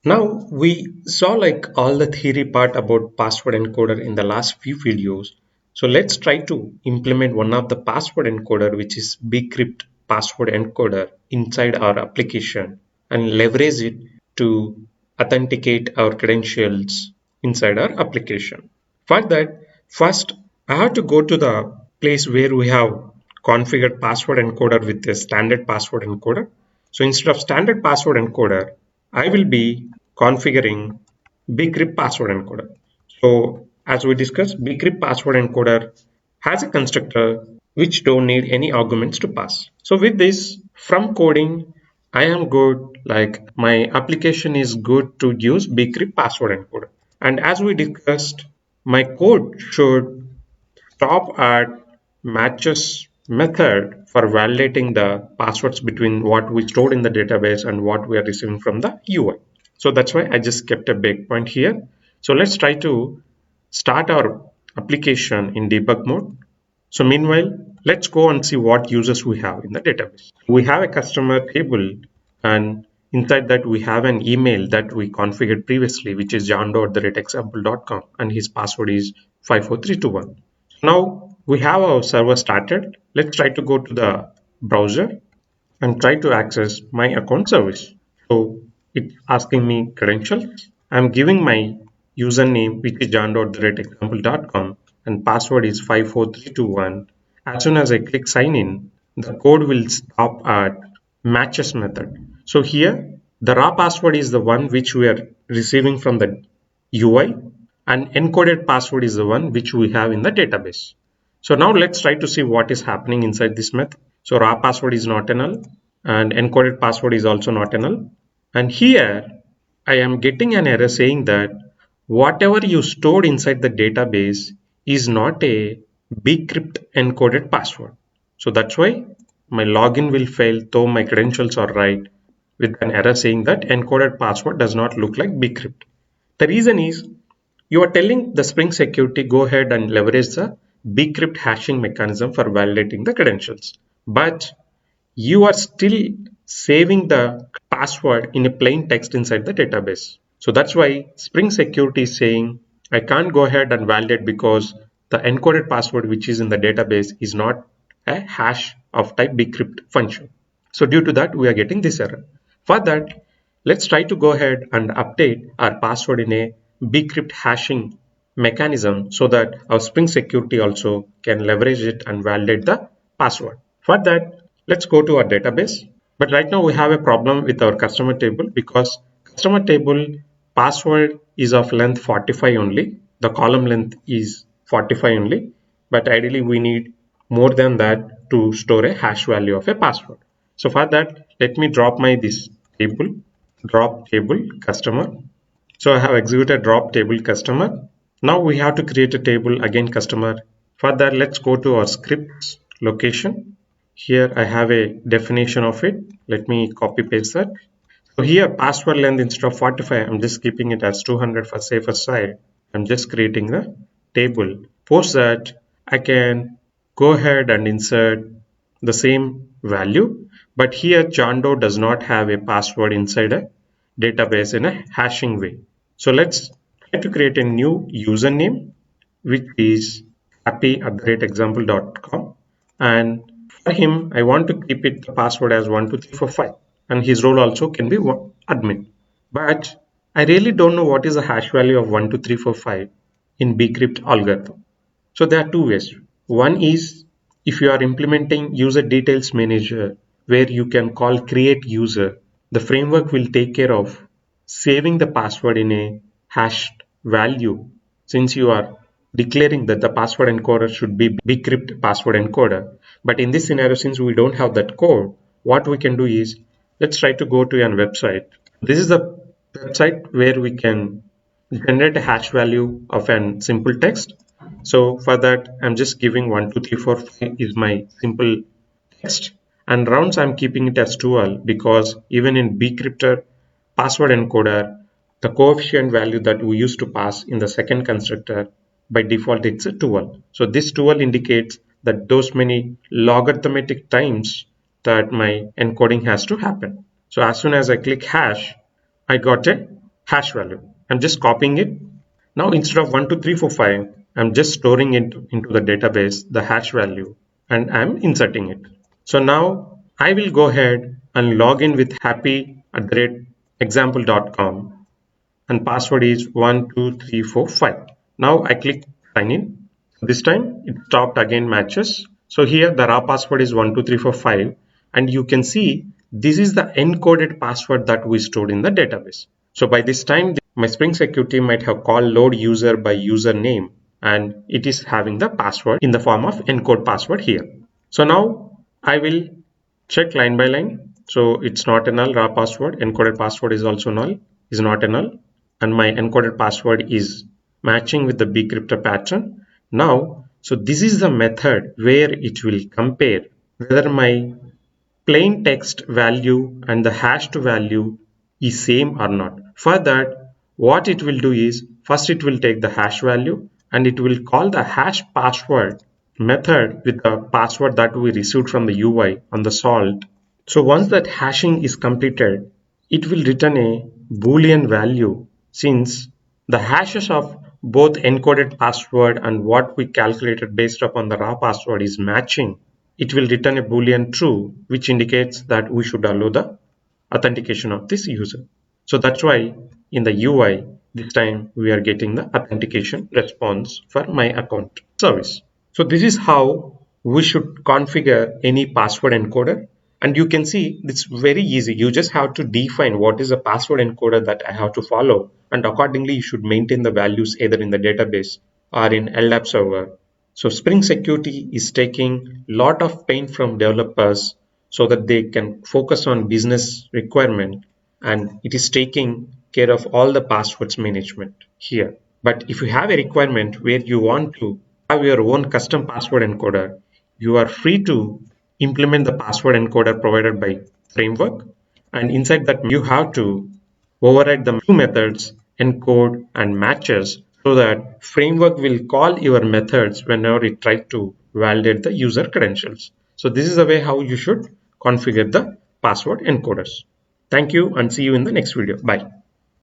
Now we saw like all the theory part about password encoder in the last few videos. So let's try to implement one of the password encoder, which is Bcrypt password encoder inside our application and leverage it to authenticate our credentials inside our application. For that, first I have to go to the place where we have configured password encoder with the standard password encoder. So instead of standard password encoder, I will be configuring Bcrypt password encoder. So as we discussed, Bcrypt password encoder has a constructor which don't need any arguments to pass. So with this, from coding, I am good, like my application is good to use Bcrypt password encoder. And as we discussed, my code should stop at matches method for validating the passwords between what we stored in the database and what we are receiving from the UI. So that's why I just kept a breakpoint here. So let's try to start our application in debug mode. So meanwhile, let's go and see what users we have in the database. We have a customer table, and inside that we have an email that we configured previously, which is john.example.com, and his password is 54321. Now we have our server started. Let's try to go to the browser and try to access my account service. So it's asking me credentials. I'm giving my username, which is john.example.com, and password is 54321. As soon as I click sign in, the code will stop at matches method. So here the raw password is the one which we are receiving from the UI, and encoded password is the one which we have in the database. So now let's try to see what is happening inside this method. So raw password is not a null and encoded password is also not a null. And here I am getting an error saying that whatever you stored inside the database is not a Bcrypt encoded password. So that's why my login will fail though my credentials are right, with an error saying that encoded password does not look like Bcrypt. The reason is you are telling the Spring Security go ahead and leverage the Bcrypt hashing mechanism for validating the credentials. But you are still saving the password in a plain text inside the database. So that's why Spring Security is saying I can't go ahead and validate because the encoded password which is in the database is not a hash of type Bcrypt function. So due to that, we are getting this error. For that, let's try to go ahead and update our password in a Bcrypt hashing mechanism so that our Spring Security also can leverage it and validate the password. For that, let's go to our database. But right now we have a problem with our customer table because customer table password is of length 45 only. The column length is 45 only, but ideally we need more than that to store a hash value of a password. So for that, let me drop my this table, drop table customer. So I have executed drop table customer. Now we have to create a table again customer. For that, let's go to our scripts location. Here I have a definition of it. Let me copy paste that. So here password length instead of 45, I'm just keeping it as 200 for safer side. I'm just creating the table. Post that I can go ahead and insert the same value, but here John Doe does not have a password inside a database in a hashing way. So let's try to create a new username, which is happy@example.com, and for him I want to keep it the password as 12345, and his role also can be admin. But I really don't know what is the hash value of 12345 in Bcrypt algorithm. So there are two ways. One is if you are implementing user details manager where you can call create user, the framework will take care of saving the password in a hashed value since you are declaring that the password encoder should be Bcrypt password encoder. But in this scenario, since we don't have that code, what we can do is let's try to go to a website. This is the website where we can generate a hash value of an simple text. So for that, I'm just giving 1, 2, 3, 4, 5 is my simple text, and rounds I'm keeping it as 12 because even in Bcryptor password encoder, the coefficient value that we used to pass in the second constructor by default it's a 12. So this 12 indicates that those many logarithmic times that my encoding has to happen. So as soon as I click hash, I got a hash value. I'm just copying it. Now instead of 12345, I'm just storing it into the database, the hash value, and I'm inserting it. So now I will go ahead and log in with happy@example.com and password is 12345. Now I click sign in. This time it stopped again matches. So here the raw password is 12345 and you can see this is the encoded password that we stored in the database. So by this time my Spring Security might have called load user by username and it is having the password in the form of encode password here. So now I will check line by line. So it's not a null raw password. Encoded password is also null, is not a null. And my encoded password is matching with the Bcrypt pattern. Now, so this is the method where it will compare whether my plain text value and the hashed value is same or not. For that, what it will do is first it will take the hash value and it will call the hash password method with the password that we received from the UI on the salt. So once that hashing is completed, it will return a Boolean value since the hashes of both encoded password and what we calculated based upon the raw password is matching. It will return a Boolean true, which indicates that we should allow the authentication of this user. So that's why in the UI, this time we are getting the authentication response for my account service. So this is how we should configure any password encoder. And you can see it's very easy. You just have to define what is a password encoder that I have to follow. And accordingly, you should maintain the values either in the database or in LDAP server. So Spring Security is taking a lot of pain from developers so that they can focus on business requirement, and it is taking care of all the passwords management here. But if you have a requirement where you want to have your own custom password encoder, you are free to implement the password encoder provided by framework, and inside that you have to override the two methods encode and matches so that framework will call your methods whenever it tries to validate the user credentials. So this is the way how you should configure the password encoders. Thank you and see you in the next video. Bye.